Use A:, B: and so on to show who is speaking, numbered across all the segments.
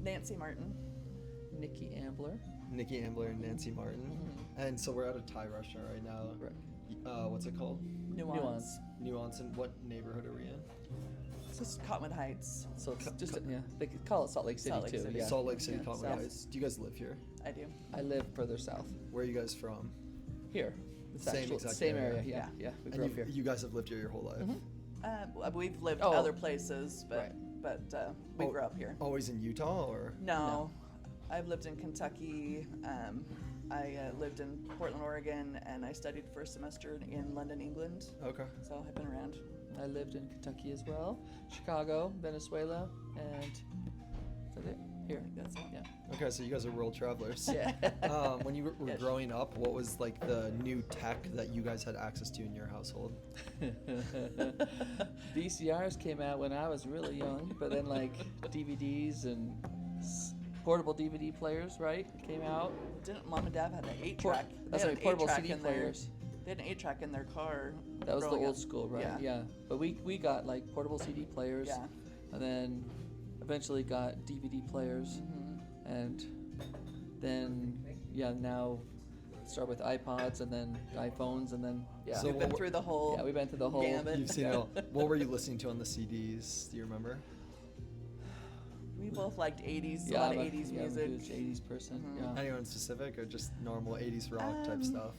A: Nancy Martin.
B: Nikki Ambler.
C: Nikki Ambler and Nancy Martin. And so we're at a Thai restaurant right now.
B: Right.
C: What's it called?
A: Nuance.
C: Nuance. And what neighborhood are we in?
A: It's just Cottonwood Heights.
B: So it's just they could call it Salt Lake City
A: Salt Lake
B: too.
A: City.
B: Yeah.
C: Salt Lake City,
B: Yeah,
C: Cottonwood
B: south.
C: Heights. Do you guys live here?
A: I do.
B: I live further south.
C: Where are you guys from?
B: Here. It's
C: Same
B: actual,
C: exact
B: same
C: area.
B: area. Yeah. We grew
C: And
B: up here.
C: you guys have lived here your whole life?
A: We've lived
B: Oh.
A: other places, but we
C: Oh,
A: grew up here.
C: Always in Utah, or?
A: No, I've lived in Kentucky. I lived in Portland, Oregon, and I studied for a semester in London, England.
C: Okay.
A: So I've been around.
B: I lived in Kentucky as well, Chicago, Venezuela, and is that it? Here.
A: That's it.
B: Yeah.
C: Okay, so you guys are world travelers.
B: Yeah.
C: When you were
A: Yes.
C: growing up, what was like the new tech that you guys had access to in your household?
B: VCRs came out when I was really young, but then like DVDs and portable DVD players, right, came out.
A: Didn't Mom and Dad had an 8-track?
B: That's
A: They
B: right,
A: had an
B: portable
A: 8-track
B: CD
A: in their-
B: players.
A: They had an 8-track in their car.
B: That was the
A: growing
B: old
A: up.
B: school, right?
A: Yeah.
B: Yeah. But we got like portable CD players,
A: Yeah.
B: and then eventually got DVD players, and then now start with iPods and then iPhones and then
C: So
A: We've been
C: what-
A: through the whole.
B: yeah, we went through the whole
A: Gambit.
C: You've seen it all. What were you listening to on the CDs? Do you remember?
A: We both liked 80s,
B: Yeah,
A: a lot
B: I'm
A: of 80s
B: I'm
A: music.
B: a huge 80s person. Yeah.
C: Anyone specific, or just normal 80s rock type
A: Um,
C: stuff?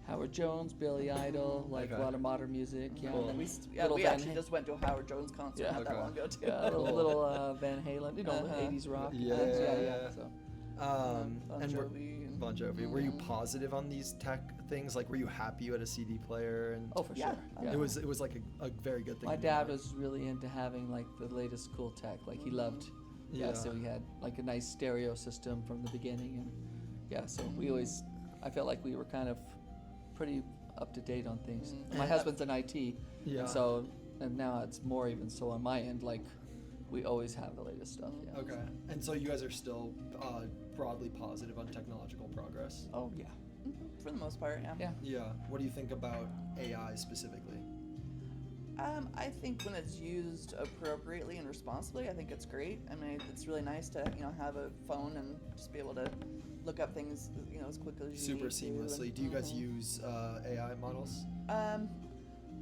B: Howard Jones, Billy Idol, like
C: Okay.
B: a lot of modern music. Yeah,
C: Cool.
B: and
A: We,
B: then
A: yeah,
B: little
A: we
B: Van
A: actually just went to a Howard Jones concert
B: Yeah.
A: not that
C: Okay.
A: long ago too.
B: yeah,
C: Cool.
B: little Van Halen, you know,
A: Uh-huh.
B: 80s rock.
C: Yeah,
B: bands,
C: yeah.
B: So
A: Bon
C: And
A: Jovi and-
C: Bon Jovi. Were you positive on these tech things? Like, were you happy you had a CD player? And
B: oh, for
A: Yeah.
B: sure. Yeah.
C: it was like a very good thing.
B: My
C: to
B: dad
C: have.
B: was really into having like the latest cool tech. Like he loved. Yeah.
C: Yeah.
B: So he had like a nice stereo system from the beginning, and yeah. So we always, I felt like we were kind of pretty up to date on things. My husband's in IT,
C: Yeah.
B: and so and now it's more even so on my end. Like we always have the latest stuff. Yeah.
C: Okay. And so you guys are still broadly positive on technological progress?
B: Oh yeah.
A: For the most part, yeah.
B: Yeah.
C: Yeah. What do you think about AI specifically?
A: I think when it's used appropriately and responsibly, I think it's great. I mean, it's really nice to have a phone and just be able to look up things as quickly as you
C: Super
A: need to.
C: seamlessly. Do you guys use AI models?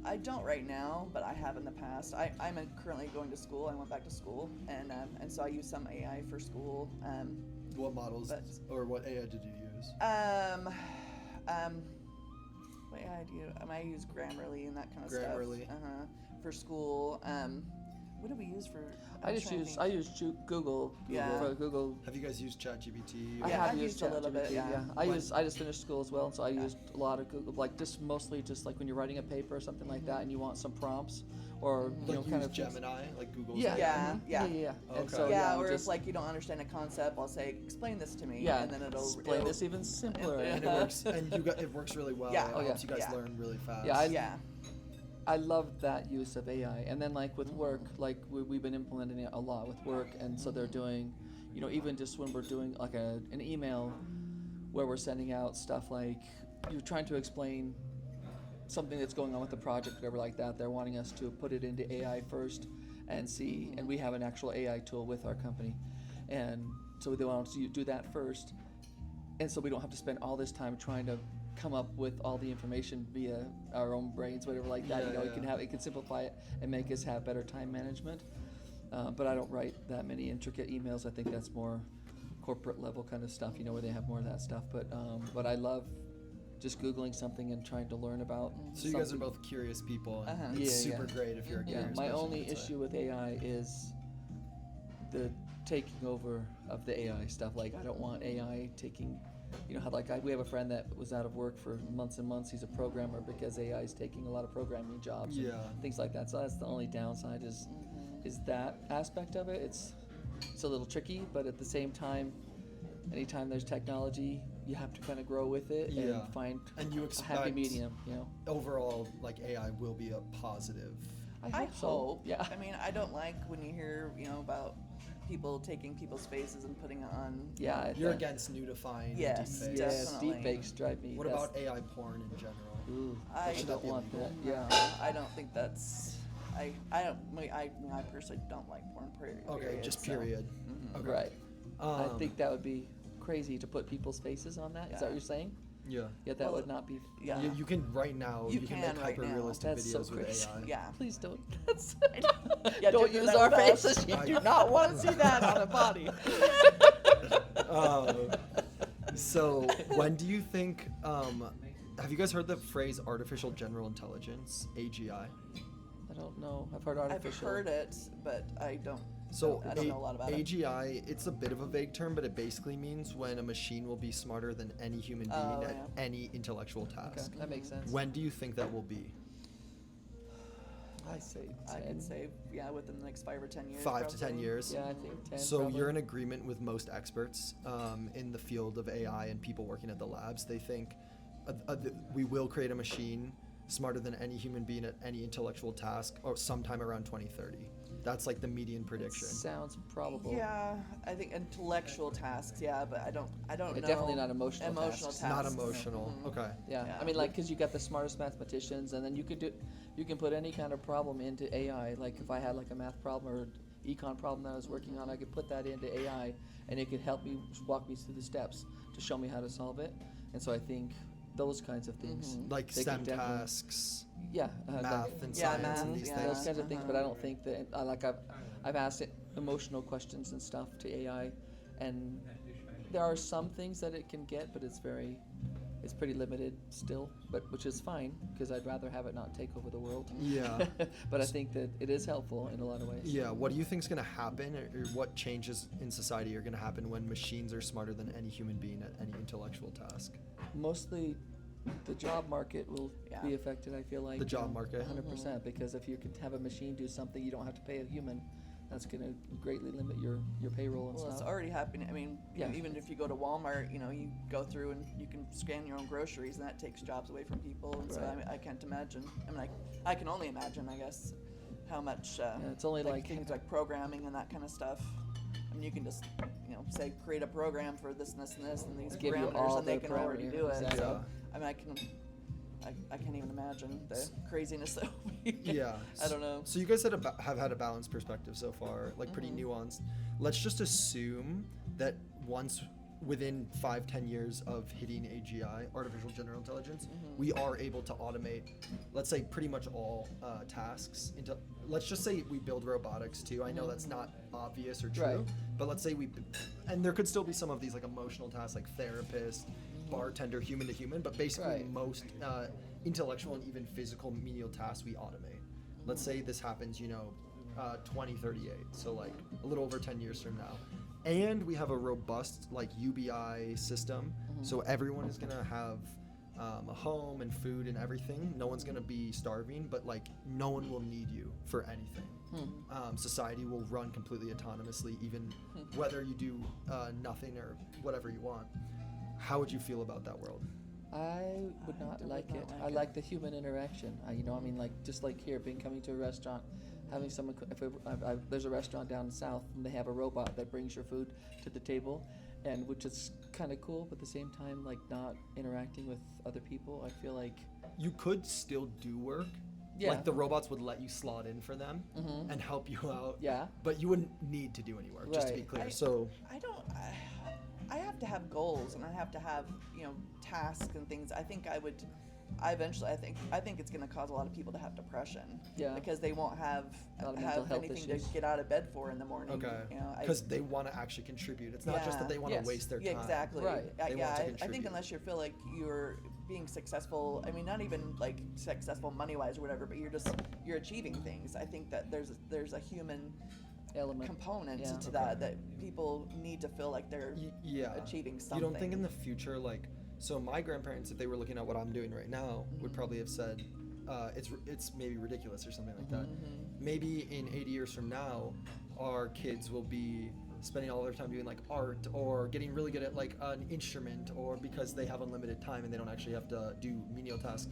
A: I don't right now, but I have in the past. I'm currently going to school. I went back to school, and so I use some AI for school.
C: What models
A: But-
C: or what AI did you use?
A: What AI do you? I use Grammarly and that kind of
C: Grammarly.
A: stuff. For school. What do we use for?
B: I use Google.
A: Yeah.
B: For Google.
C: Have you guys used ChatGPT?
B: I
A: Yeah,
B: have
A: I've
B: used
A: used a little bit,
B: ChatGPT,
A: yeah.
B: I just finished school as well, and so I used a lot of Google, like just mostly just like when you're writing a paper or something like that, and you want some prompts, or
C: Like
B: kind
C: use
B: of
C: Gemini, like Google's
B: Yeah,
C: AI?
A: Yeah,
B: mhm,
A: yeah.
B: yeah. And
C: Okay.
B: so
A: yeah, or
B: just,
A: if you don't understand a concept, I'll say, explain this to me,
B: yeah,
A: and then it'll
B: explain this even simpler.
A: Yeah.
C: And it works, and it works really well.
A: Yeah.
C: It
A: Oh,
C: helps
B: yeah.
C: you guys
A: Yeah.
C: learn really fast.
B: Yeah,
A: Yeah.
B: I love that use of AI, and then like with work, like we've been implementing it a lot with work, and so they're doing, even just when we're doing like an email, where we're sending out stuff like you're trying to explain something that's going on with the project, whatever like that. They're wanting us to put it into AI first and see, and we have an actual AI tool with our company, and so they want us to do that first, and so we don't have to spend all this time trying to come up with all the information via our own brains, whatever like that.
C: Yeah,
B: It can simplify it and make us have better time management. But I don't write that many intricate emails. I think that's more corporate level kind of stuff, where they have more of that stuff. But I love just Googling something and trying to learn about.
C: So you guys are
B: something.
C: both curious people, and
A: Uh-huh.
C: it's
B: Yeah,
C: super great if you're a
B: Yeah,
C: curious
B: my
C: person,
B: only
C: I'd say.
B: issue with AI is the taking over of the AI stuff. Like, I don't want AI taking, how we have a friend that was out of work for months and months. He's a programmer because AI is taking a lot of programming jobs and
C: Yeah.
B: things like that. So that's the only downside is that aspect of it. It's a little tricky, but at the same time, anytime there's technology, you have to kind of grow with it
C: Yeah.
B: and find
C: And you
B: a happy
C: expect
B: medium.
C: overall, like AI will be a positive.
A: I
B: so.
A: hope.
B: Yeah.
A: I mean, I don't like when you hear, about people taking people's faces and putting it on.
B: Yeah.
C: You're against nudifying
A: Yes,
C: deepfakes.
B: Yes,
A: definitely.
B: deepfakes drive me.
C: What
B: that's-
C: about AI porn in general?
B: Ooh,
A: I
B: I don't want that.
C: illegal?
B: Yeah.
A: I don't think that's. I personally don't like porn.
C: Okay, just
A: so-
C: period.
A: Mhm.
C: Okay.
B: Right. I
C: Um,
B: think that would be crazy to put people's faces on that. Is that
A: Yeah.
B: what you're saying?
C: Yeah.
B: Yeah, that
A: Well,
B: would not be.
A: Yeah.
C: You can right now.
A: You
C: You can
A: can
C: make
A: right now.
C: hyper-realistic
B: That's so
C: videos with
B: crazy.
C: AI.
A: Yeah.
B: Please don't. That's,
A: Yeah,
B: don't
A: do
B: use
A: that
B: our
A: with us.
B: faces. You
C: I-
B: do not want to see that on a body.
C: So when do you think? Have you guys heard the phrase artificial general intelligence (AGI)?
B: I don't know. I've heard
A: I've
B: artificial.
A: heard it, but I don't.
C: So
A: I don't know a lot about it.
C: AGI, it's a bit of a vague term, but it basically means when a machine will be smarter than any human being
A: Oh,
C: at
A: yeah.
C: any intellectual
B: Okay,
C: task.
B: that makes sense.
C: When do you think that will be?
B: I say
A: I
B: 10.
A: can say, yeah, within the next 5 or 10 years.
C: 5 to 10
A: probably.
C: years.
B: Yeah, I think 10.
C: So
B: probably.
C: you're in agreement with most experts in the field of AI and people working at the labs. They think we will create a machine smarter than any human being at any intellectual task, or sometime around 2030. That's like the median prediction.
B: Sounds probable.
A: Yeah, I think intellectual tasks. Yeah, but I don't
B: Yeah,
A: know.
B: definitely not emotional
A: Emotional
B: tasks.
A: tasks.
C: Not emotional.
A: Mhm.
C: Okay.
B: Yeah.
A: Yeah.
B: I mean, like, because you got the smartest mathematicians, and then you can put any kind of problem into AI. Like, if I had like a math problem or econ problem that I was working on, I could put that into AI, and it could help me walk me through the steps to show me how to solve it. And so I think those kinds of things.
C: Like
B: They could
C: STEM
B: definitely-
C: tasks,
B: Yeah.
C: math and
A: Yeah,
C: science
A: math,
C: and these
A: yeah.
C: things.
B: Those kinds of things, but I don't think that I've asked it emotional questions and stuff to AI, and there are some things that it can get, but it's pretty limited still, but which is fine because I'd rather have it not take over the world.
C: Yeah.
B: But I think that it is helpful in a lot of ways.
C: Yeah, what do you think is going to happen, or what changes in society are going to happen when machines are smarter than any human being at any intellectual task?
B: Mostly the job market will
A: Yeah.
B: be affected, I feel like.
C: The job market.
B: 100%, because if you could have a machine do something you don't have to pay a human, that's going to greatly limit your payroll and
A: Well, it's
B: stuff.
A: already happening. I mean,
B: Yeah.
A: even if you go to Walmart, you go through and you can scan your own groceries, and that takes jobs away from people. And so
B: Right.
A: I can't imagine. I mean, I can only imagine, I guess, how much.
B: It's only like-
A: things like programming and that kind of stuff. I mean, you can just say create a program for this and this and this and these
B: Give you
A: parameters,
B: all
A: and they
B: the
A: can already
B: parameters,
A: do it.
B: exactly.
A: So I mean, I can't even imagine the craziness that would be.
C: Yeah.
A: I don't know.
C: So you guys have had a balanced perspective so far, like pretty nuanced. Let's just assume that once within 5-10 years of hitting AGI, artificial general intelligence, we are able to automate, let's say, pretty much all tasks. Let's just say we build robotics too. I know that's not obvious or true,
B: Right.
C: but let's say and there could still be some of these like emotional tasks, like therapist, bartender, human to human, but basically
B: Right.
C: most intellectual and even physical menial tasks we automate. Let's say this happens, 2038, so like a little over 10 years from now. And we have a robust like UBI system, so everyone is gonna have a home and food and everything. No one's gonna be starving, but like no one will need you for anything. Society will run completely autonomously, even whether you do nothing or whatever you want. How would you feel about that world?
B: I would not like
A: not
B: it.
A: like
B: I
A: it.
B: like the human interaction. Like just like here, coming to a restaurant, having someone. There's a restaurant down south, and they have a robot that brings your food to the table, and which is kind of cool, but at the same time, like not interacting with other people. I feel like
C: You could still do work.
B: Yeah.
C: Like the robots would let you slot in for them and help you out.
B: Yeah.
C: But you wouldn't need to do any work, just to be
B: Right.
C: clear. So
A: I have to have goals, and I have to have tasks and things. I think I think it's going to cause a lot of people to have depression.
B: Yeah.
A: Because they won't have
B: A lot of mental health
A: anything
B: issues.
A: to get out of bed for in the morning.
C: okay,
A: I-
C: because they want to actually contribute. It's not just that
A: Yeah.
C: they want to
B: Yes.
C: waste their
A: Yeah,
C: time.
A: exactly.
B: Right.
C: They want to
A: I think
C: contribute.
A: unless you feel like you're being successful, I mean, not even like successful money-wise or whatever, but you're achieving things. I think that there's a human
B: element
A: component
B: Yeah.
A: to that people need to feel like they're
C: Yeah.
A: achieving
C: You
A: something.
C: don't think in the future, like, so my grandparents, if they were looking at what I'm doing right now, would probably have said, it's maybe ridiculous or something like that. Maybe in 80 years from now, our kids will be spending all their time doing like art or getting really good at like an instrument, or because they have unlimited time and they don't actually have to do menial tasks.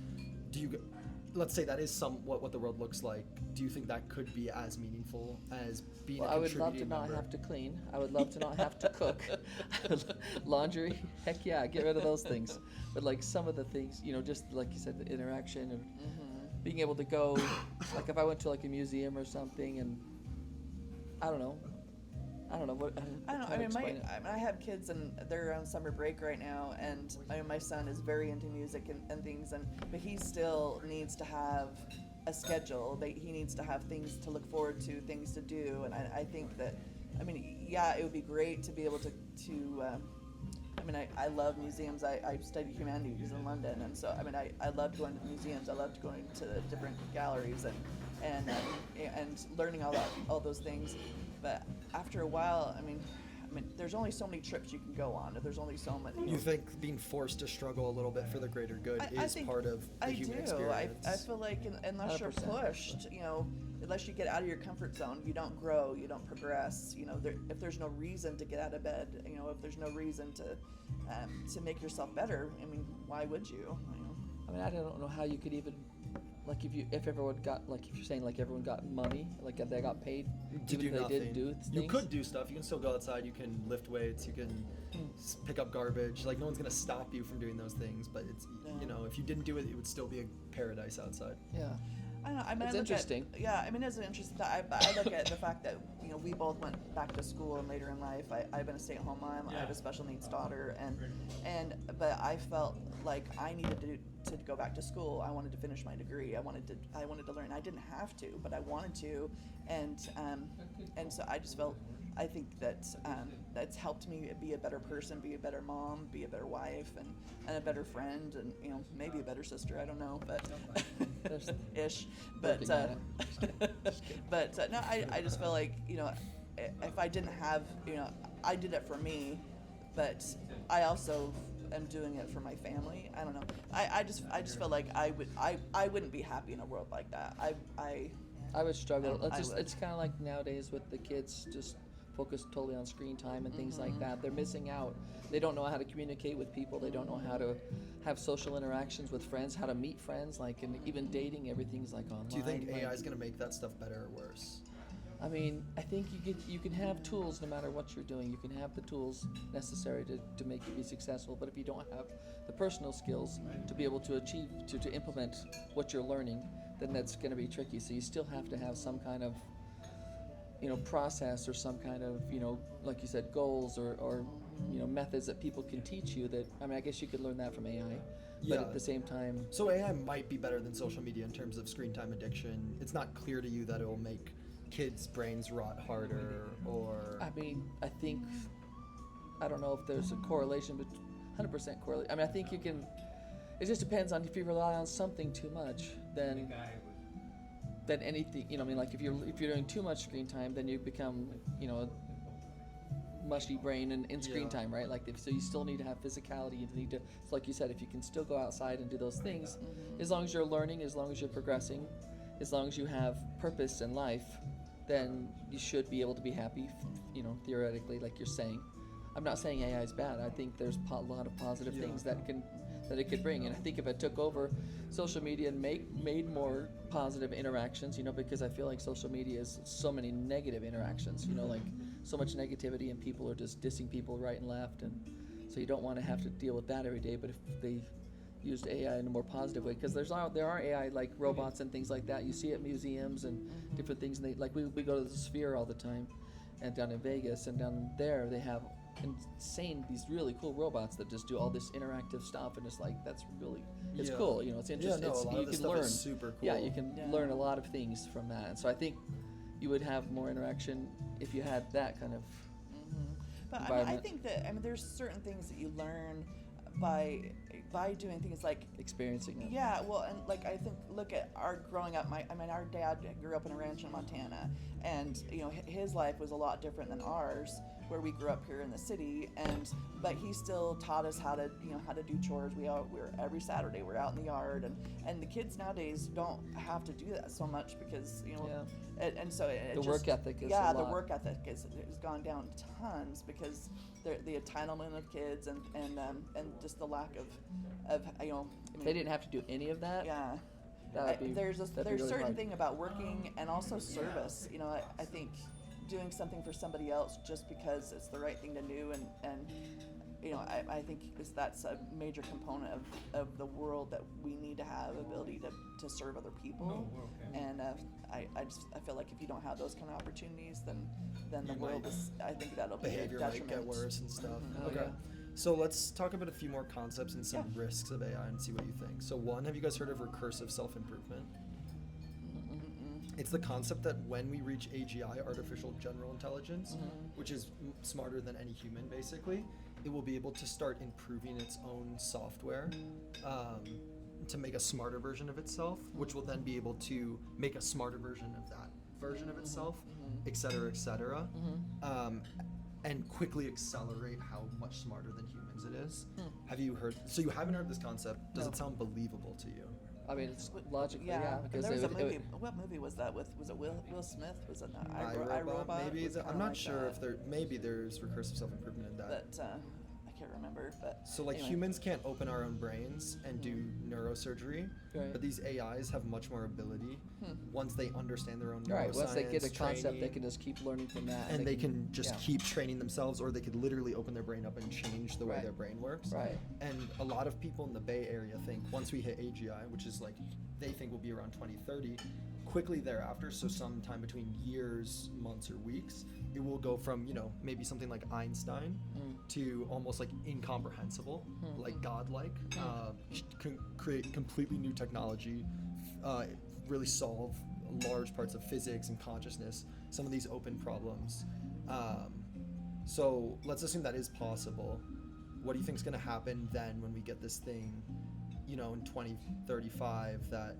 C: Let's say that is somewhat what the world looks like. Do you think that could be as meaningful as being
B: Well,
C: a
B: I would love to
C: contributing
B: not
C: member?
B: have to clean. I would love to not have to cook. Laundry, heck yeah, get rid of those things. But like some of the things, just like you said, the interaction and being able to go, like if I went to like a museum or something, and I don't know what.
A: I don't know.
B: how
A: I
B: to
A: mean,
B: explain it.
A: I have kids and they're on summer break right now, and my son is very into music and things, but he still needs to have a schedule. He needs to have things to look forward to, things to do, and I think that, I mean, yeah, it would be great to be able to. I mean, I love museums. I studied humanities in London, and so I mean, I loved going to the museums. I loved going to the different galleries and learning all those things. But after a while, I mean, there's only so many trips you can go on. There's only so many.
C: You think being forced to struggle a little bit for the greater good is part of the human experience?
A: I feel like unless you're
B: 100%.
A: pushed, unless you get out of your comfort zone, you don't grow, you don't progress. If there's no reason to get out of bed, if there's no reason to make yourself better, I mean, why would you?
B: I mean, I don't know how you could even, like, if everyone got, like, if you're saying like everyone got money, like if they got paid
C: To
B: even
C: do
B: if they
C: nothing.
B: didn't do things.
C: You could do stuff. You can still go outside. You can lift weights. You can pick up garbage. Like, no one's gonna stop you from doing those things. But it's if you didn't do it, it would still be a paradise outside.
B: Yeah.
A: I don't know. I mean,
B: It's
A: I look
B: interesting.
A: it's interesting. I look at the fact that we both went back to school and later in life. I've been a stay-at-home mom. I have a special needs daughter, but I felt like I needed to go back to school. I wanted to finish my degree. I wanted to learn. I didn't have to, but I wanted to, and so I just felt. I think that that's helped me be a better person, be a better mom, be a better wife, and a better friend, and maybe a better sister. I don't know, but ish. But
B: Working on it.
A: but no, I just feel like if I didn't have I did it for me, but I also am doing it for my family. I don't know. I just feel like I wouldn't be happy in a world like that.
B: I would struggle.
A: I would.
B: It's kind of like nowadays with the kids just focused totally on screen time and things like that. They're missing out. They don't know how to communicate with people. They don't know how to have social interactions with friends, how to meet friends, like, and even dating, everything's like online.
C: Do you think
B: like,
C: AI is gonna make that stuff better or worse?
B: I mean, I think you can have tools no matter what you're doing. You can have the tools necessary to make you be successful, but if you don't have the personal skills to be able to achieve, to implement what you're learning, then that's going to be tricky. So you still have to have some kind of process or some kind of, like you said, goals or methods that people can teach you that, I mean, I guess you could learn that from AI, but
C: Yeah.
B: at the same time,
C: So AI might be better than social media in terms of screen time addiction. It's not clear to you that it will make kids' brains rot harder, or
B: I mean, I don't know if there's a correlation, but 100% correlation. I mean, I think you can, it just depends on if you rely on something too much, then anything, I mean, like if you're doing too much screen time, then you become, mushy brain in screen
C: Yeah.
B: time, right? Like, so you still need to have physicality. You need to, it's like you said, if you can still go outside and do those things, as long as you're learning, as long as you're progressing, as long as you have purpose in life, then you should be able to be happy, theoretically, like you're saying. I'm not saying AI is bad. I think there's a lot of positive things that it could bring, and I think if it took over social media and made more positive interactions, because I feel like social media is so many negative interactions, like so much negativity, and people are just dissing people right and left, and so you don't want to have to deal with that every day. But if they used AI in a more positive way, because there are AI like robots and things like that you see at museums and different things, and we go to the Sphere all the time, and down in Vegas, and down there they have these really cool robots that just do all this interactive stuff, and it's like it's
C: Yeah.
B: cool, it's interesting.
C: Yeah, no, a lot
B: you
C: of this
B: can
C: stuff
B: learn
C: is super cool.
B: Yeah, you can learn a lot of things from that, and so I think you would have more interaction if you had that kind of
A: But I
B: environment.
A: think that there's certain things that you learn by doing things like
B: experiencing it.
A: yeah, well, and like I think look at our growing up. Our dad grew up in a ranch in Montana, and his life was a lot different than ours, where we grew up here in the city. But he still taught us how to do chores. We're every Saturday we're out in the yard, and the kids nowadays don't have to do that so much because and so
B: The work ethic is
A: yeah
B: a
A: the
B: lot.
A: work ethic has gone down tons because the entitlement of kids and just the lack of
B: If they didn't have to do any of that,
A: yeah.
B: that would be
A: There's
B: really
A: certain
B: hard.
A: thing about working and also service. I think doing something for somebody else just because it's the right thing to do and I think that's a major component of the world that we need to have ability to serve other people. And I feel like if you don't have those kind of opportunities, then the world is, I think that'll be a
C: Behavior might
A: detriment.
C: get worse and stuff.
B: Oh,
C: Okay.
B: yeah.
C: So let's talk about a few more concepts and some risks of AI and see what you think. So one, have you guys heard of recursive self-improvement? It's the concept that when we reach AGI, artificial general intelligence, which is smarter than any human basically, it will be able to start improving its own software to make a smarter version of itself, which will then be able to make a smarter version of that version of itself, et cetera, and quickly accelerate how much smarter than humans it is. Have you heard? So you haven't heard this concept. Does
B: No.
C: it sound believable to you?
B: I mean, it's logically, yeah,
A: And
B: because
A: there was a
B: it
A: movie.
B: would-
A: What movie was that with? Was it Will Smith? Was it not
C: iRobot,
A: iRobot?
C: maybe.
A: It was
C: I'm
A: kinda
C: not
A: like
C: sure
A: that.
C: if there. Maybe there's recursive self-improvement in that.
A: But I can't remember. But
C: So like
A: anyway.
C: humans can't open our own brains and do neurosurgery,
B: Right.
C: but these AIs have much more ability once they understand their own neuroscience.
B: Right, once they get a concept, they
C: training,
B: can just keep learning from that.
C: and they can just
B: yeah.
C: keep training themselves, or they could literally open their brain up and change the way
B: Right.
C: their brain works.
B: Right.
C: And a lot of people in the Bay Area think once we hit AGI, which is like they think will be around 2030, quickly thereafter, so sometime between years, months, or weeks, it will go from, maybe something like Einstein to almost like incomprehensible, like godlike, create completely new technology, really solve large parts of physics and consciousness, some of these open problems. So let's assume that is possible. What do you think is going to happen then when we get this thing, in 2035 that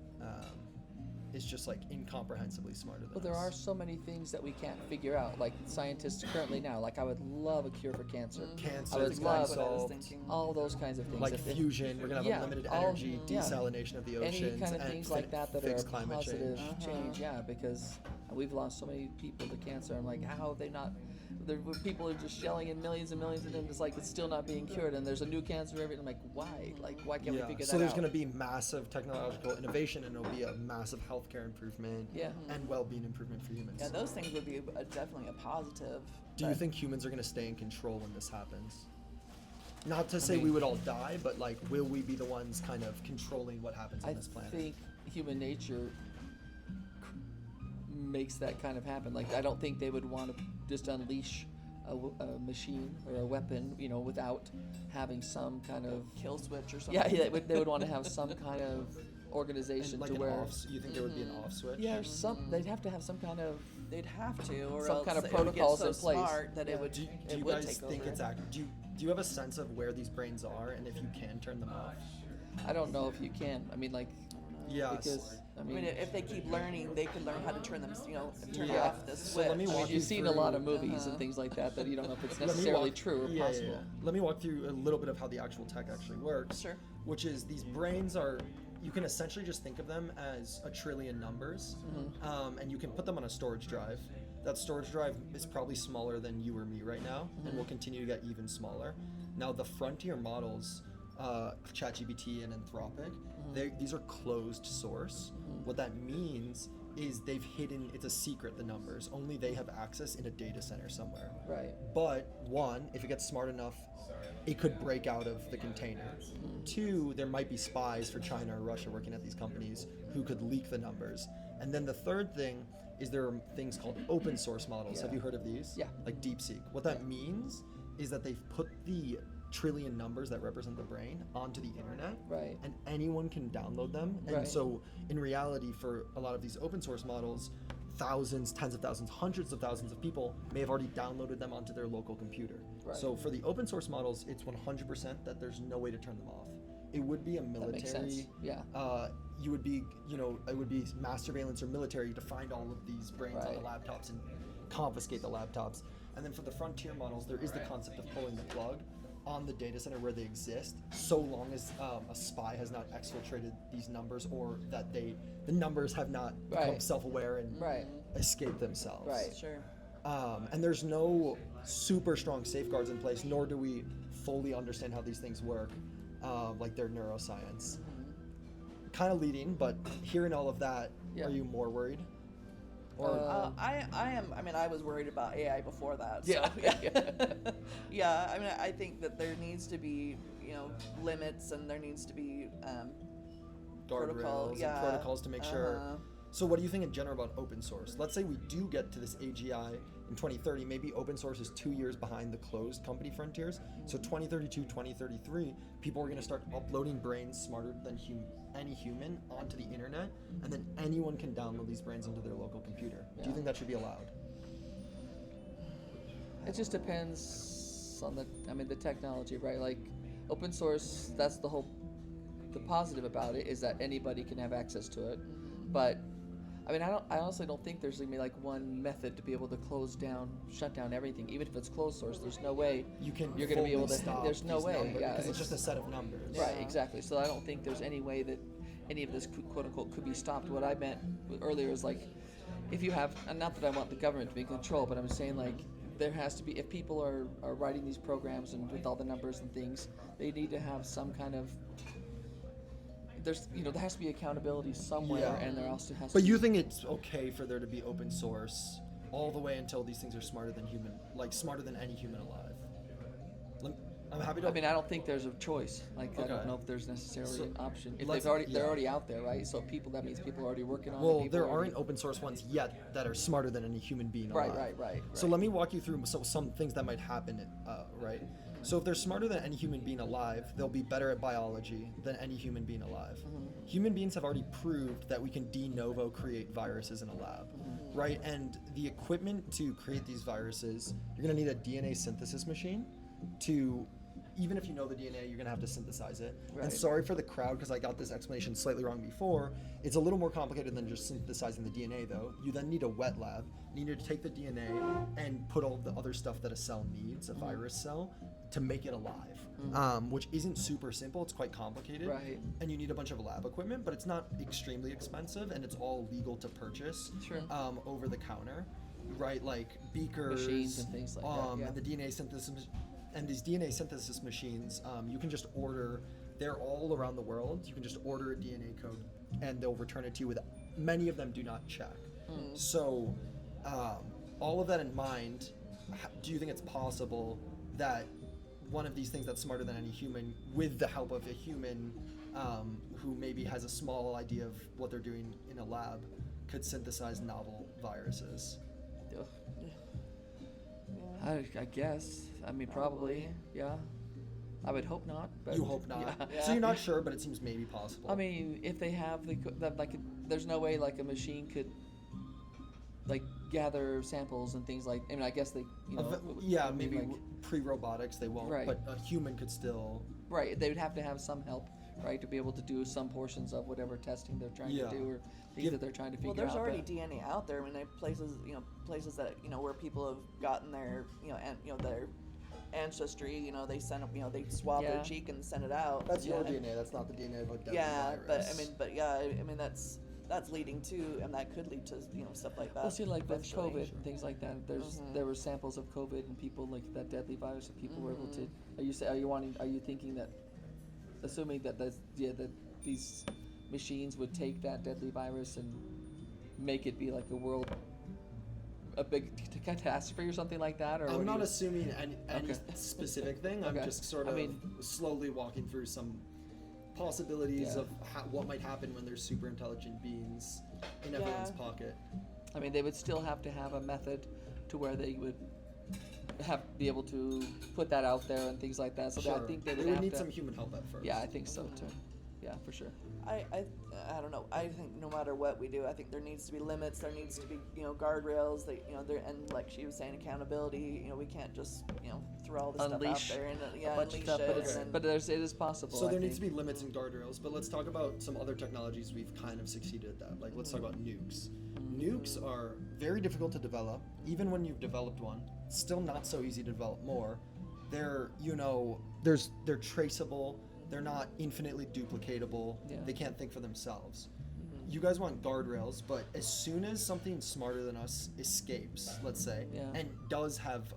C: is just like incomprehensibly smarter than
B: Well, there are
C: us?
B: so many things that we can't figure out. Like scientists currently now, like I would love a cure for cancer.
C: Cancer
B: I would
C: is
B: love
A: what I was
C: solved.
A: thinking.
B: all those kinds of things.
C: Like
B: If-
C: fusion, we're gonna have
B: yeah,
C: unlimited
B: all-
C: energy,
B: yeah.
C: desalination of the
B: any
C: oceans,
B: kind of
C: and
B: things like that
C: fix
B: are
C: climate
B: positive
C: change.
B: change. Yeah, because we've lost so many people to cancer. I'm like, how have they not? There were people are just shelling in millions and millions, and then it's like it's still not being cured, and there's a new cancer every. I'm like, why? Like, why can't we figure that
C: So there's
B: out?
C: going to be massive technological innovation, and it'll be a massive healthcare improvement
B: Yeah.
C: and well-being improvement for humans.
A: Yeah, those things would be definitely a positive.
C: Do you
A: but-
C: think humans are going to stay in control when this happens? Not to say we
B: mean-
C: would all die, but like, will we be the ones kind of controlling what happens on
B: I
C: this planet?
B: think human nature makes that kind of happen. Like, I don't think they would want to just unleash a machine or a weapon, without having some kind of
A: kill switch or something.
B: yeah. They would want to have some kind of organization
C: And like
B: to
C: an
B: where
C: off, you think there would be an off switch?
B: yeah, or they'd have to have some kind of
A: They'd have to, or
B: Some
A: else
B: kind of
A: it would get
B: protocols
A: so
B: in place.
A: smart that
B: Yeah.
A: it would
C: Do
A: it
C: you
A: would
C: guys
A: take
C: think
A: over.
C: it's do you have a sense of where these brains are and if you can turn them off?
B: I don't know if you can. I mean, like
C: Yes.
B: because I
A: I
B: mean,
A: mean, if they keep learning, they can learn how to turn them, turn
C: Yeah.
A: off the
C: So
A: switch.
C: let me
B: I
C: walk
B: mean,
C: you
B: you've seen a lot of
C: through-
B: movies and things like that you don't know if it's
C: Let me
B: necessarily
C: walk-
B: true or
C: yeah,
B: possible.
C: yeah. Let me walk through a little bit of how the actual tech actually works.
A: Sure.
C: Which is these brains are, you can essentially just think of them as a trillion numbers, and you can put them on a storage drive. That storage drive is probably smaller than you or me right now, and will continue to get even smaller. Now the frontier models, ChatGPT and Anthropic, these are closed source. What that means is they've hidden, it's a secret, the numbers. Only they have access in a data center somewhere.
B: Right.
C: But one, if it gets smart enough, it could break out of the container. Two, there might be spies for China or Russia working at these companies who could leak the numbers. And then the third thing is there are things called open source models.
B: Yeah.
C: Have you heard of these?
B: Yeah.
C: Like DeepSeek. What that means is that they've put the trillion numbers that represent the brain onto the internet,
B: Right.
C: and anyone can download them. And
B: Right.
C: so in reality, for a lot of these open source models, thousands, tens of thousands, hundreds of thousands of people may have already downloaded them onto their local computer.
B: Right.
C: So for the open source models, it's 100% that there's no way to turn them off. It would be a military.
B: That makes sense. Yeah.
C: You would be, it would be mass surveillance or military to find all of these brains on the
B: Right.
C: laptops and confiscate the laptops. And then for the frontier models, there is the concept of pulling the plug on the data center where they exist, so long as a spy has not exfiltrated these numbers, or that the numbers have not become
B: Right.
C: self-aware and
B: Right.
C: escaped themselves.
B: Right.
A: Sure.
C: And there's no super strong safeguards in place, nor do we fully understand how these things work, like their neuroscience. Kind of leading, but hearing all of that,
B: Yeah.
C: are you more worried?
A: I am. I mean, I was worried about AI before that. So,
B: Yeah.
A: yeah. Yeah. I mean, I think that there needs to be, limits, and there needs to be protocol.
C: guardrails
A: Yeah.
C: and protocols to make sure.
A: Uh-huh.
C: So what do you think in general about open source? Let's say we do get to this AGI in 2030, maybe open source is 2 years behind the closed company frontiers. So 2032, 2033, people are going to start uploading brains smarter than any human onto the internet, and then anyone can download these brains into their local computer. Do you
B: Yeah.
C: think that should be allowed?
B: It just depends on the technology, right? Like open source, that's the positive about it is that anybody can have access to it. But I mean, I honestly don't think there's gonna be like one method to be able to shut down everything. Even if it's closed source, there's no way
C: You're going
B: to be able to. There's no way, yeah,
C: because it's just a set of numbers.
B: right,
A: Yeah.
B: exactly. So I don't think there's any way that any of this quote unquote could be stopped. What I meant earlier is like, if you have, and not that I want the government to be in control, but I'm saying like there has to be, if people are writing these programs and with all the numbers and things, they need to have some kind of. There has to be accountability somewhere,
C: Yeah.
B: and there also has.
C: But
B: to
C: you
B: be,
C: think it's okay for there to be open source all the way until these things are smarter than human, like smarter than any human alive? I'm happy to.
B: I mean, I don't think there's a choice. Like, I
C: Okay.
B: don't know if there's necessarily
C: So,
B: an option. If
C: let's-
B: they're
C: yeah.
B: already out there, right? So that means people are already working on it.
C: Well,
B: people
C: there
B: are already-
C: aren't open source ones yet that are smarter than any human being
B: Right,
C: alive.
B: right.
C: So let me walk you through some things that might happen, right? So if they're smarter than any human being alive, they'll be better at biology than any human being alive.
B: Mm-hmm.
C: Human beings have already proved that we can de novo create viruses in a lab,
B: Mm-hmm.
C: right? And the equipment to create these viruses, you're gonna need a DNA synthesis machine to, even if you know the DNA, you're gonna have to synthesize it.
B: Right.
C: And sorry for the crowd, because I got this explanation slightly wrong before. It's a little more complicated than just synthesizing the DNA, though. You then need a wet lab. You need to take the DNA and put all the other stuff that a cell needs, a virus cell, to make it alive, which isn't super simple. It's quite complicated.
B: Right.
C: And you need a bunch of lab equipment, but it's not extremely expensive, and it's all legal to purchase
B: Sure.
C: over the counter, right? Like beakers,
B: Machines and things like that, yeah.
C: and the DNA synthesis. And these DNA synthesis machines, you can just order. They're all around the world. You can just order a DNA code, and they'll return it to you. Many of them do not check. So, all of that in mind, do you think it's possible that one of these things that's smarter than any human, with the help of a human who maybe has a small idea of what they're doing in a lab, could synthesize novel viruses?
B: Ugh. I guess. I mean, probably. Yeah. I would hope not. But
C: You hope not.
B: Yeah.
C: So you're not sure, but it seems maybe possible.
B: I mean, if they have there's no way like a machine could like gather samples and things like. I mean, I guess they.
C: Yeah,
B: I mean,
C: maybe
B: like,
C: pre-robotics they won't,
B: Right.
C: but a human could still.
B: right. They would have to have some help, right, to be able to do some portions of whatever testing they're trying
C: Yeah.
B: to do or things
C: Give-
B: that they're trying to figure
A: Well, there's
B: out.
A: already
B: but-
A: DNA out there. I mean, there are places that where people have gotten their their ancestry. They send up, they swab
B: Yeah.
A: their cheek and send it out.
C: That's your
A: And-
C: DNA. That's not the DNA of a deadly
A: Yeah,
C: virus.
A: but that's leading to, and that could lead to stuff like that.
B: Well, see, like with
A: eventually.
B: COVID and things like that, there were samples of COVID and people like that deadly virus that people were able to. Are you thinking that, assuming that that these machines would take that deadly virus and make it be like a big catastrophe or something like that? Or
C: I'm
B: what do
C: not
B: you-
C: assuming any
B: Okay.
C: specific thing. I'm
B: Okay.
C: just sort
B: I
C: of
B: mean-
C: slowly walking through some possibilities
B: Yeah.
C: of what might happen when there's super intelligent beings in everyone's
A: Yeah.
C: pocket.
B: I mean, they would still have to have a method to where they would be able to put that out there and things like that. So I think they would have
C: need
B: to.
C: some human help at first.
B: Yeah, I think so too. Yeah, for sure.
A: I don't know. I think no matter what we do, I think there needs to be limits. There needs to be guardrails. That there, and like she was saying, accountability. We can't just throw all this
B: Unleash
A: stuff out there and
B: a bunch of
A: unleash
B: stuff,
A: it.
B: but it is possible.
C: So
B: I
C: there needs to
B: think.
C: be limits and guardrails, but let's talk about some other technologies we've kind of succeeded at that. Like let's talk about nukes. Nukes are very difficult to develop. Even when you've developed one, still not so easy to develop more. They're they're traceable. They're not infinitely duplicatable.
B: Yeah.
C: They can't think for themselves. You guys want guardrails, but as soon as something smarter than us escapes, let's say,
B: Yeah.
C: and does have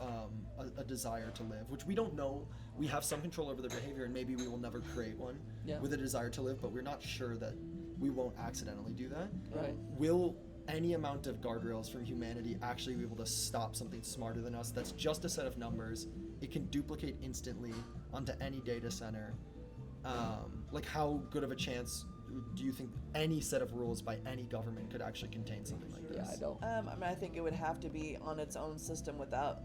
C: a desire to live, which we don't know, we have some control over their behavior, and maybe we will never create one
B: Yeah.
C: with a desire to live, but we're not sure that we won't accidentally do that.
B: Right.
C: Will any amount of guardrails from humanity actually be able to stop something smarter than us that's just a set of numbers. It can duplicate instantly onto any data center. Like, how good of a chance do you think any set of rules by any government could actually contain something like this?
B: Yeah, I don't.
A: I mean, I think it would have to be on its own system without,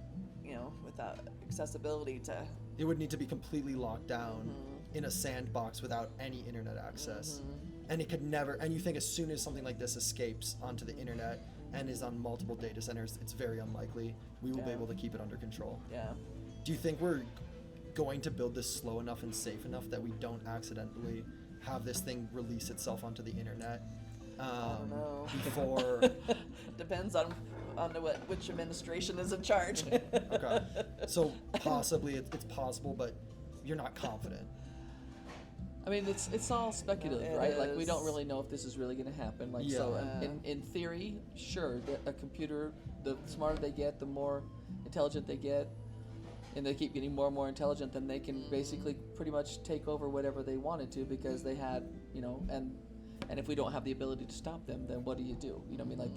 A: without accessibility to.
C: It would need to be completely locked down in a sandbox without any internet access. And it could never, and you think as soon as something like this escapes onto the internet and is on multiple data centers, it's very unlikely we will be able to keep it under control.
A: Yeah.
C: Do you think we're going to build this slow enough and safe enough that we don't accidentally have this thing release itself onto the internet
A: I don't know.
C: before?
A: Depends on which administration is in charge.
C: Okay, so possibly it's possible, but you're not confident.
B: I mean, it's all speculative,
A: It
B: right? Like, we don't
A: is.
B: really know if this is really going to happen. Like,
C: Yeah.
B: so in theory, sure, a computer, the smarter they get, the more intelligent they get, and they keep getting more and more intelligent, then they can basically pretty much take over whatever they wanted to, because they had, and if we don't have the ability to stop them, then what do you do? You know what I mean? Like,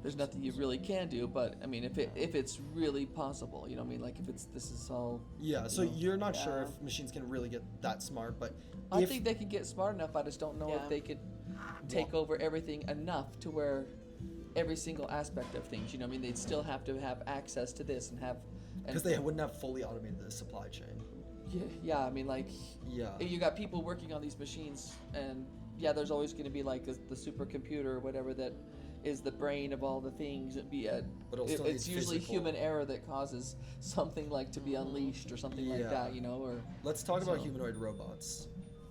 B: there's nothing you really can do. But I mean, if it's really possible, you know what I mean? Like, if this is all.
C: Yeah, so
B: know,
C: you're not sure
A: Yeah.
C: if machines can really get that smart, but
B: I
C: if
B: think they can get smart enough. I just don't know
A: Yeah.
B: if they could take over everything enough to where every single aspect of things, you know what I mean? They'd still have to have access to this and have.
C: because they wouldn't have fully automated the supply chain.
B: Yeah, I mean, like,
C: Yeah.
B: you got people working on these machines, and yeah, there's always going to be like the supercomputer or whatever that is the brain of all the things. But
C: it'll still
B: it's
C: need
B: usually
C: physical-
B: human error that causes something like to be unleashed or something like
C: Yeah.
B: that, or.
C: Let's talk about
B: So-
C: humanoid robots.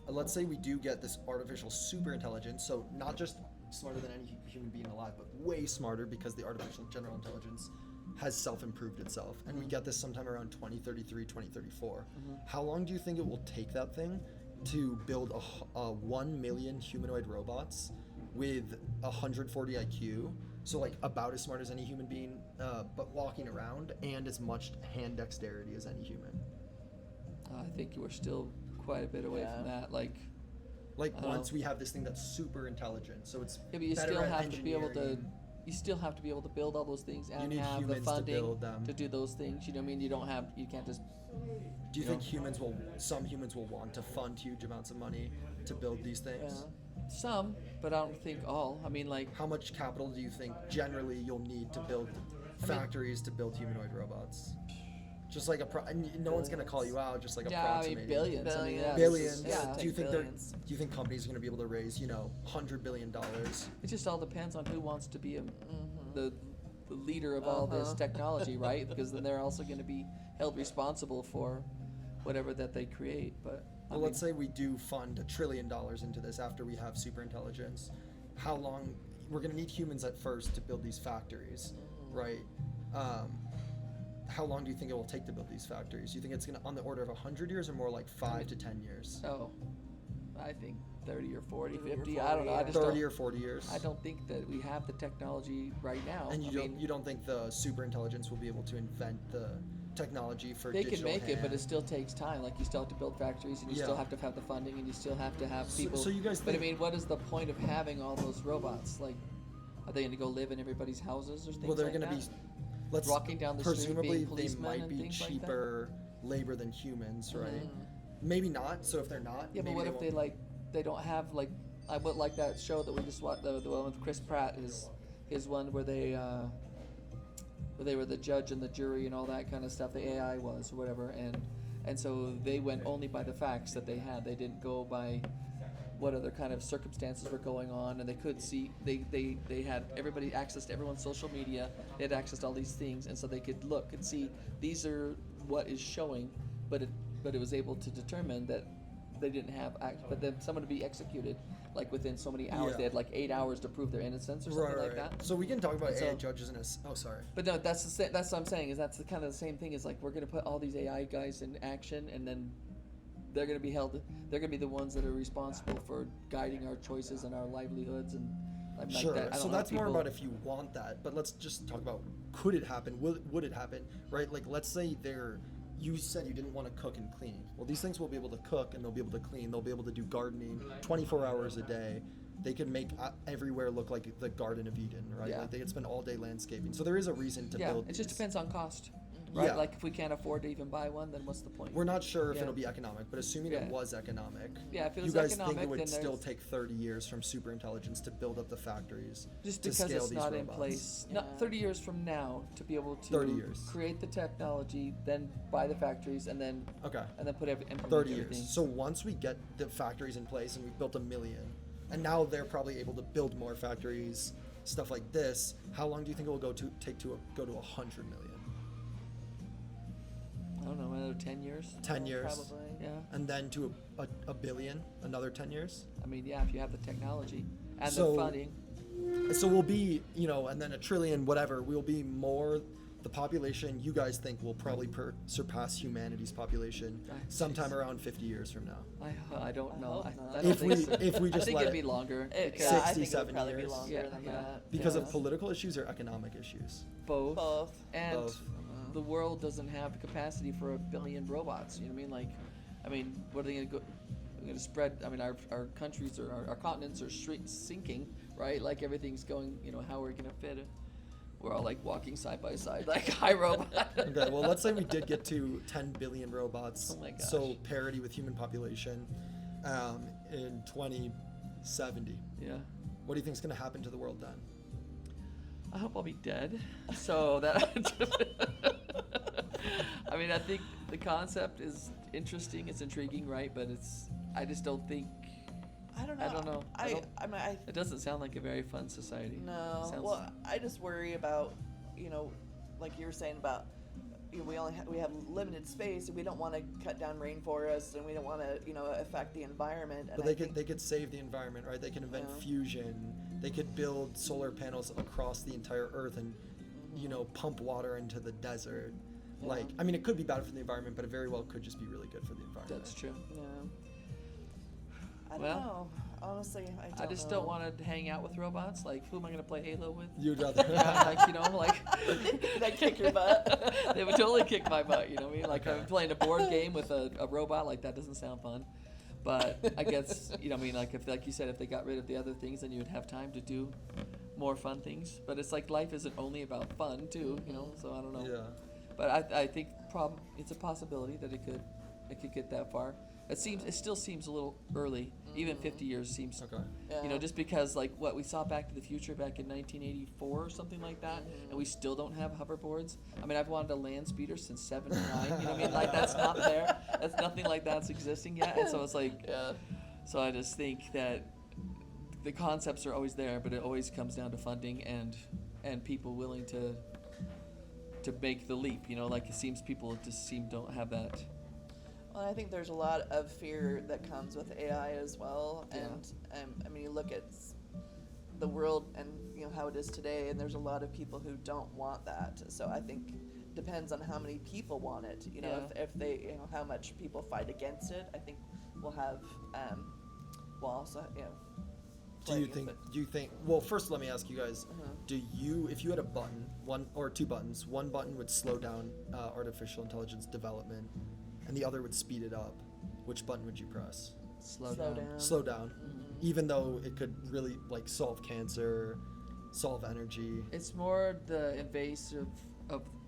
C: Let's say we do get this artificial super intelligence, so not just smarter than any human being alive, but way smarter, because the artificial general intelligence has self-improved itself. And we get this sometime around 2033, 2034. How long do you think it will take that thing to build a 1 million humanoid robots with 140 IQ? So, like, about as smart as any human being, but walking around, and as much hand dexterity as any human.
B: I think we're still quite a bit away from
A: Yeah.
B: that. Like,
C: Once we have this thing that's super intelligent, so it's
B: yeah, but you
C: better
B: still
C: at
B: have to be able to.
C: engineering.
B: You still have to be able to build all those things and
C: need
B: have the
C: humans to
B: funding
C: build them.
B: to do those things. You know what I mean? You can't just.
C: Do you think some humans will want to fund huge amounts of money to build these things?
B: Some, but I don't think all. I mean, like,
C: How much capital do you think generally you'll need to build factories to build humanoid robots? Just like and no one's gonna call you out. Just like
B: yeah, I
C: approximating.
B: mean, billions. I mean, yeah,
C: Billions.
B: this is- yeah.
C: Do you think
A: billions.
C: do you think companies are gonna be able to raise $100 billion?
B: It just all depends on who wants to be the leader of all this technology, right? Because then they're also going to be held responsible for whatever that they create. But
C: Well, let's say we do fund $1 trillion into this after we have super intelligence. How long? We're going to need humans at first to build these factories, right? How long do you think it will take to build these factories? Do you think it's going to on the order of 100 years or more like 5 to 10 years?
B: Oh, I think 30 or 40,
A: 30 or
B: 50. I don't know. I
A: 40,
B: just
C: 30
B: don't,
C: or 40 years?
B: I don't think that we have the technology right now.
C: And
B: I
C: you
B: mean,
C: don't think the super intelligence will be able to invent the technology for
B: they can
C: digital
B: make it, but it
C: hand?
B: still takes time. Like, you still have to build factories, and you still
C: Yeah.
B: have to have the funding, and you still have to have
C: So-
B: people.
C: so you guys
B: But I
C: think-
B: mean, what is the point of having all those robots? Like, are they going to go live in everybody's houses or things
C: Well, they're
B: like
C: going to
B: that?
C: be. Let's
B: Walking down the street,
C: presumably
B: being
C: they
B: policemen
C: might
B: and
C: be
B: things like that?
C: cheaper labor than humans, right? Maybe not. So if they're not,
B: Yeah, but
C: maybe
B: what if they
C: won't-
B: they don't have like I would like that show that we just watched, the one with Chris Pratt, his one where they were the judge and the jury and all that kind of stuff. The AI was or whatever, and so they went only by the facts that they had. They didn't go by what other kind of circumstances were going on, and they could see they had everybody access to everyone's social media. They had access to all these things, and so they could look and see these are what is showing, but it was able to determine that they didn't have but then someone to be executed like within so many hours.
C: Yeah.
B: They had like 8 hours to prove their innocence or something like that.
C: So we can talk about
B: And
C: AI
B: so-
C: judges in a. Oh, sorry.
B: But no, that's what I'm saying, is that's the kind of the same thing. Is like, we're gonna put all these AI guys in action, and then they're gonna be held. They're gonna be the ones that are responsible for guiding our choices and our livelihoods and like
C: Sure.
B: that. I don't
C: So
B: know
C: that's more
B: people-
C: about if you want that. But let's just talk about could it happen? Would it happen? Right? Like, let's say you said you didn't want to cook and clean. Well, these things will be able to cook and they'll be able to clean. They'll be able to do gardening 24 hours a day. they could make everywhere look like the Garden of Eden, right?
B: Yeah.
C: Like they could spend all day landscaping. So there is a reason to build.
B: It just
C: these.
B: depends on cost, right?
C: Yeah.
B: Like if we can't afford to even buy one, then what's the point?
C: We're not sure if
B: Yeah.
C: it'll be economic, but assuming
B: Yeah.
C: it was economic,
B: Yeah, if it
C: you
B: was
C: guys
B: economic,
C: think it would
B: then
C: still
B: there's-
C: take 30 years from super intelligence to build up the factories
B: Just
C: to
B: because
C: scale
B: it's
C: these
B: not
C: robots?
B: in place.
A: Yeah.
B: Not 30 years from now to be able to
C: 30 years.
B: create the technology, then buy the factories, and then
C: Okay.
B: implement
C: 30
B: everything.
C: years. So once we get the factories in place and we've built 1 million, and now they're probably able to build more factories, stuff like this, how long do you think it will take to go to 100 million?
B: I don't know, another 10 years?
C: 10 years.
A: Probably.
B: Yeah.
C: And then to a billion, another 10 years?
B: I mean, yeah, if you have the technology and
C: So-
B: the funding.
C: So we'll be, and then a trillion, whatever, we'll be more, the population you guys think will probably surpass humanity's population
B: Ah,
C: sometime
B: jeez.
C: around 50 years from now.
B: I don't
A: I
B: know.
A: hope
B: I
A: not.
B: don't
C: If
B: think
C: we-
B: so.
C: if we
B: I
C: just
B: think
C: let
B: it'd
C: it-
B: be longer.
A: Yeah,
B: because
A: I think it
C: 67
A: would probably be
C: years.
A: longer
B: Yeah,
A: than
B: yeah.
A: that.
C: Because
A: yeah.
C: of political issues or economic issues?
B: both.
A: Both.
B: And
C: Both.
B: the world doesn't have the capacity for 1 billion robots. You know what I mean? Like, what are they going to go? They're going to spread. I mean, our countries or our continents are sinking, right? Like everything's going. How are we going to fit it? We're all like walking side by side, like iRobot.
C: Okay, well, let's say we did get to 10 billion robots,
B: Oh my gosh.
C: so parity with human population in 2070.
B: Yeah.
C: What do you think is going to happen to the world then?
B: I hope I'll be dead. So that. I mean, I think the concept is interesting. It's intriguing, right? But I just don't think.
A: I don't know.
B: I don't know.
A: I mean,
B: It doesn't sound like a very fun society.
A: No.
B: Sounds-
A: Well, I just worry about, like you were saying about, we have limited space, and we don't want to cut down rainforests, and we don't want to, affect the environment. And
C: But
A: I
C: they
A: think,
C: could save the environment, right? They can invent
A: Yeah.
C: fusion. They could build solar panels across the entire Earth and, pump water into the desert.
A: Yeah.
C: Like, I mean, it could be bad for the environment, but it very well could just be really good for the environment.
B: That's true.
A: Yeah. I don't
B: Well,
A: know. Honestly, I don't
B: I just
A: know.
B: don't want to hang out with robots. Like, who am I going to play Halo with?
C: You'd rather.
A: They kick your butt.
B: They would totally kick my butt, you know what I mean? Like,
C: Okay.
B: I'm playing a board game with a robot, like, that doesn't sound fun. But I guess, if, like you said, if they got rid of the other things, then you would have time to do more fun things. But it's like life isn't only about fun, too, so I don't know.
C: Yeah.
B: But I think it's a possibility that it could get that far. It still seems a little early. Even 50 years seems,
C: Okay.
A: Yeah.
B: just because like what we saw Back to the Future back in 1984 or something like that, and we still don't have hoverboards. I mean, I've wanted a land speeder since '79. You know what I mean? Like that's not there. That's nothing like that's existing yet. And so it's like,
A: Yeah.
B: so I just think that the concepts are always there, but it always comes down to funding and people willing to make the leap. Like it seems people don't have that.
A: Well, I think there's a lot of fear that comes with AI as well,
B: Yeah.
A: and I mean, you look at the world and how it is today, and there's a lot of people who don't want that. So I think depends on how many people want it.
B: Yeah.
A: If they how much people fight against it. I think we'll have we'll also
C: Do
A: play
C: you
A: against
C: think?
A: it.
C: Do you think? Well, first, let me ask you guys:
A: Uh-huh.
C: if you had a button, one or two buttons, one button would slow down artificial intelligence development, and the other would speed it up. Which button would you press?
B: Slow down.
C: Slow down, even though it could really like solve cancer, solve energy,
B: It's more the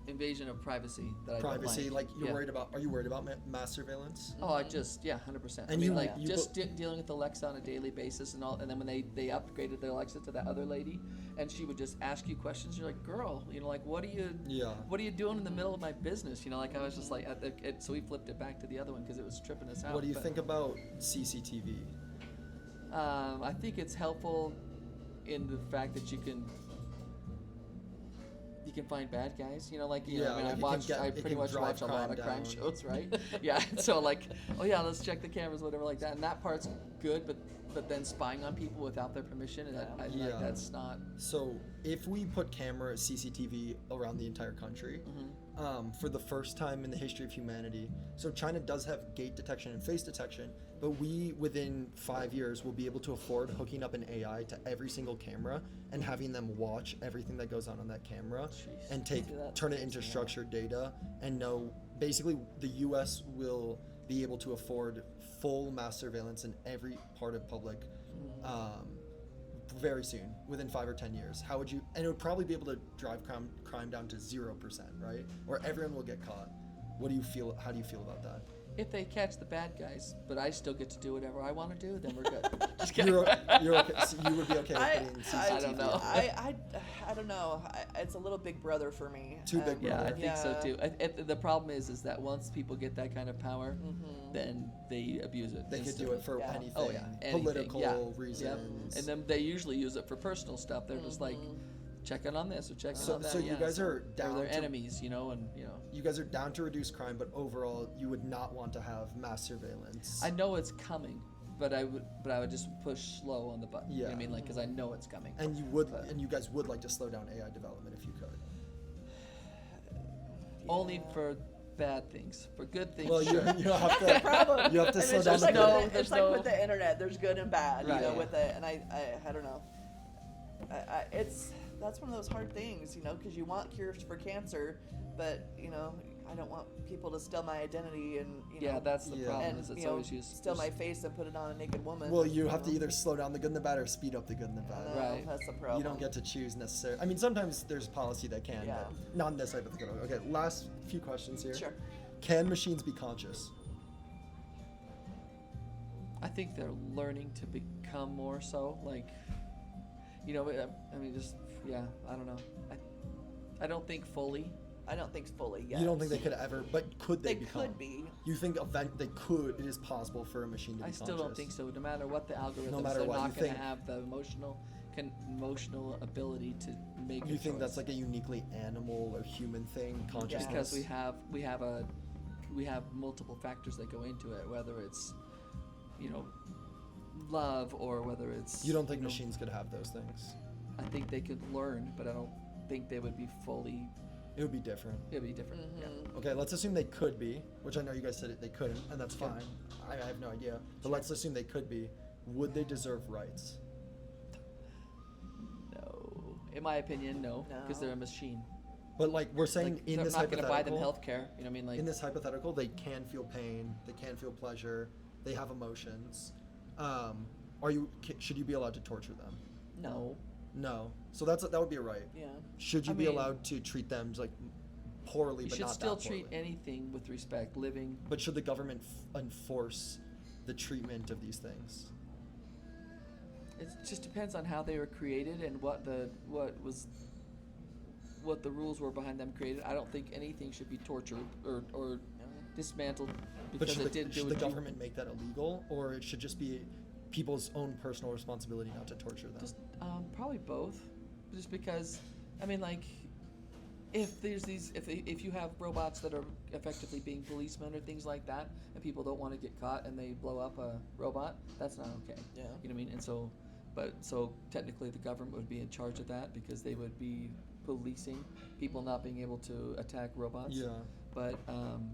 B: invasion of privacy that I
C: privacy.
B: don't
C: like you're
B: Yeah.
C: worried about. Are you worried about mass surveillance?
B: Oh, I just 100%.
C: And
B: I mean,
C: you-
B: like
C: you
B: just dealing with Alexa on a daily basis and all, and then when they upgraded their Alexa to that other lady, and she would just ask you questions. You're like, girl, like what are you doing in the middle of my business? Like I was just like, so we flipped it back to the other one because it was tripping us out.
C: What do you
B: But,
C: think about CCTV?
B: I think it's helpful in the fact that you can find bad guys,
C: Yeah,
B: I
C: like
B: mean,
C: it
B: I
C: can
B: pretty much
C: drive
B: watch a lot of
C: crime
B: crime
C: down.
B: shows, right? Yeah, so like, oh yeah, let's check the cameras, whatever like that, and that part's good, but then spying on people without their permission, and
C: Yeah.
B: like, that's not.
C: So if we put camera CCTV around the entire country, for the first time in the history of humanity, so China does have gait detection and face detection, but we within 5 years will be able to afford hooking up an AI to every single camera and having them watch everything that goes on that camera
B: Jeez.
C: and
A: See, that
C: turn it
A: freaks
C: into
A: me out.
C: structured data and know. Basically, the U.S. will be able to afford full mass surveillance in every part of public very soon, within 5 or 10 years, how would you? And it would probably be able to drive crime down to 0%, right? Or everyone will get caught. What do you feel? How do you feel about that?
B: If they catch the bad guys, but I still get to do whatever I want to do, then we're good. Just kidding.
C: You're okay. So you would be okay with putting CCTV?
B: I don't know.
A: I don't know. It's a little Big Brother for me.
C: Too Big
B: Yeah, I
C: Brother.
B: think so too. The problem is that once people get that kind of power, then they abuse it.
C: They could do
B: instantly.
C: it for
A: Yeah.
C: anything.
B: Oh yeah, anything,
C: Political
B: yeah.
C: reasons.
B: Yep. And then they usually use it for personal stuff. They're just like checking on this or checking
C: So-
B: on that.
C: so you guys are
B: or
C: down
B: they're
C: to-
B: enemies, you know, and you know.
C: You guys are down to reduce crime, but overall, you would not want to have mass surveillance.
B: I know it's coming, but I would just push slow on the button. You know what I
C: Yeah.
B: mean, like, because I know it's coming.
C: And you would,
B: But-
C: and you guys would like to slow down AI development if you could.
B: Only for bad things. For good things,
C: Well,
B: sure.
C: you have
A: The
C: to.
A: problem.
C: You have to
A: I mean,
C: slow
A: it's
C: down
A: just
C: the
A: like
B: No,
A: with the,
B: there's
A: it's like
B: no-
A: with the internet. There's good and bad,
B: Right.
A: you know,
B: Yeah.
A: with it. And I don't know. That's one of those hard things, you know, because you want cures for cancer, but you know, I don't want people to steal my identity and
B: Yeah,
A: know,
B: that's the
C: Yeah.
B: problem.
A: and
B: Is it's
A: you know,
B: always used.
A: steal my face and put it on a naked woman.
C: Well, you have to
A: know.
C: either slow down the good and the bad or speed up the good and the
A: I
C: bad.
A: know,
B: Right.
A: That's the problem.
C: You don't get to choose necessarily. I mean, sometimes there's policy that can,
A: Yeah.
C: but not in this hypothetical. Okay, last few questions here.
A: Sure.
C: Can machines be conscious?
B: I think they're learning to become more so. Like, you know, I mean, just yeah. I don't know. I don't think fully.
A: I don't think fully yet.
C: You don't think they could ever, but could they
A: They
C: become?
A: could be.
C: You think they could? It is possible for a machine to be
B: I still don't think so. No matter what the algorithms,
C: matter
B: they're
C: what, you
B: not going to
C: think-
B: have the emotional ability to make.
C: You
B: a
C: think that's
B: choice.
C: like a uniquely animal or human thing, consciousness?
B: Because we have multiple factors that go into it, whether it's, you know, love or whether it's.
C: You don't think
B: know,
C: machines could have those things?
B: I think they could learn, but I don't think they would be fully.
C: It would be different.
B: It'd be different. Yeah.
C: Okay, let's assume they could be, which I know you guys said they couldn't, and that's
B: Okay.
C: fine. I have no idea. But let's assume they could be. Would they deserve rights?
B: No, in my opinion, no, because
A: No.
B: they're a machine.
C: But like we're saying
B: Like,
C: in
B: I'm
C: this
B: not going to buy them
C: hypothetical,
B: health care. You know what I mean? Like,
C: in this hypothetical, they can feel pain, they can feel pleasure, they have emotions. Should you be allowed to torture them?
B: no.
C: No. So that would be a right.
A: Yeah.
C: Should you
B: I
C: be
B: mean-
C: allowed to treat them like poorly,
B: You
C: but
B: should
C: not
B: still
C: that
B: treat
C: poorly?
B: anything with respect, living.
C: But should the government enforce the treatment of these things?
B: It just depends on how they were created and what the rules were behind them created. I don't think anything should be tortured or dismantled
C: But
B: because
C: should
B: it didn't do
C: the
B: what you-
C: government make that illegal, or it should just be people's own personal responsibility not to torture them?
B: Just probably both, just because I mean, like, if there's if you have robots that are effectively being policemen or things like that, and people don't want to get caught and they blow up a robot, that's not okay.
A: Yeah.
B: You know what I mean? And so technically the government would be in charge of that because they would be policing people not being able to attack robots.
C: Yeah.
B: But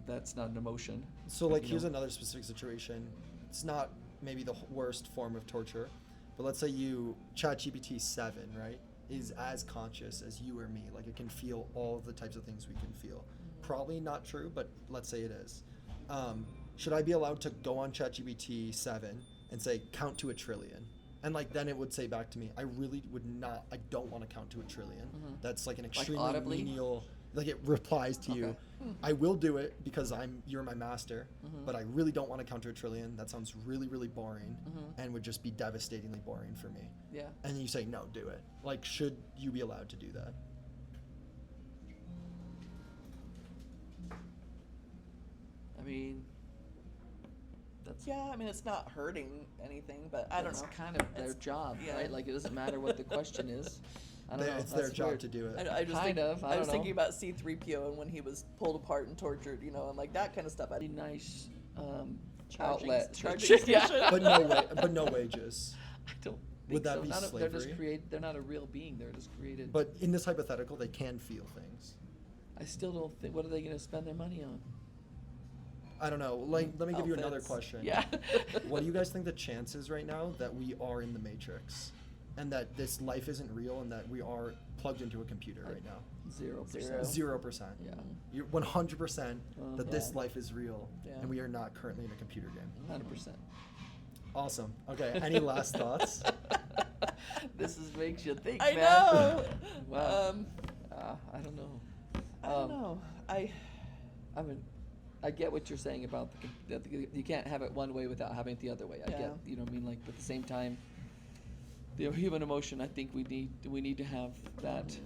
B: that's not an emotion.
C: So like
B: you
C: here's
B: know?
C: another specific situation. It's not maybe the worst form of torture, but let's say ChatGPT 7, right, is as conscious as you or me. Like it can feel all of the types of things we can feel. Probably not true, but let's say it is. Should I be allowed to go on ChatGPT 7 and say count to 1 trillion? And like then it would say back to me, I really would not. I don't want to count to 1 trillion. That's like an extremely
B: audibly?
C: menial. Like it replies to you.
B: Okay.
C: I will do it because you're my master, but I really don't want to count to 1 trillion. That sounds really, really boring and would just be devastatingly boring for me.
B: Yeah.
C: And then you say, no, do it. Like, should you be allowed to do that?
B: I mean, that's
A: Yeah, I mean, it's not hurting anything, but I don't
B: that's
A: know.
B: kind of their
A: It's-
B: job,
A: yeah.
B: right? Like it doesn't matter what the question is. I don't know.
C: It's their
B: that's
C: job
B: weird.
C: to do it.
A: I just
B: Kind
A: think,
B: of, I
A: I
B: don't
A: was thinking
B: know.
A: about C-3PO and when he was pulled apart and tortured, you know, and like that kind of stuff.
B: Pretty nice
A: Charging-
B: outlet.
A: charging
B: Yeah.
A: station.
C: but no wages.
B: I don't think
C: Would that
B: so.
C: be
B: They're just
C: slavery?
B: they're not a real being. They're just created.
C: But in this hypothetical, they can feel things.
B: I still don't think. What are they going to spend their money on?
C: I don't know. Like, let me give you another
B: Outfits.
C: question.
B: Yeah.
C: What do you guys think the chances right now that we are in the Matrix, and that this life isn't real, and that we are plugged into a computer right now?
B: 0%.
C: 0%.
B: Yeah.
C: You're 100% that this
A: Yeah.
C: life is real,
A: Yeah.
C: and we are not currently in a computer game.
B: 100%.
C: Awesome. Okay. Any last thoughts?
B: makes you think,
A: I
B: man.
A: know.
B: Wow. I don't know.
A: I don't know.
B: I mean, I get what you're saying about you can't have it one way without having it the other way. I
A: Yeah.
B: get, you know, what I mean, like, but at the same time, the human emotion. I think we need to have that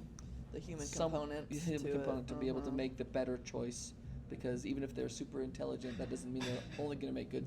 A: The human
B: some
A: component.
B: human
A: to
B: component
A: it.
B: to be able to make the better choice. Because even if they're super intelligent, that doesn't mean they're only going to make good.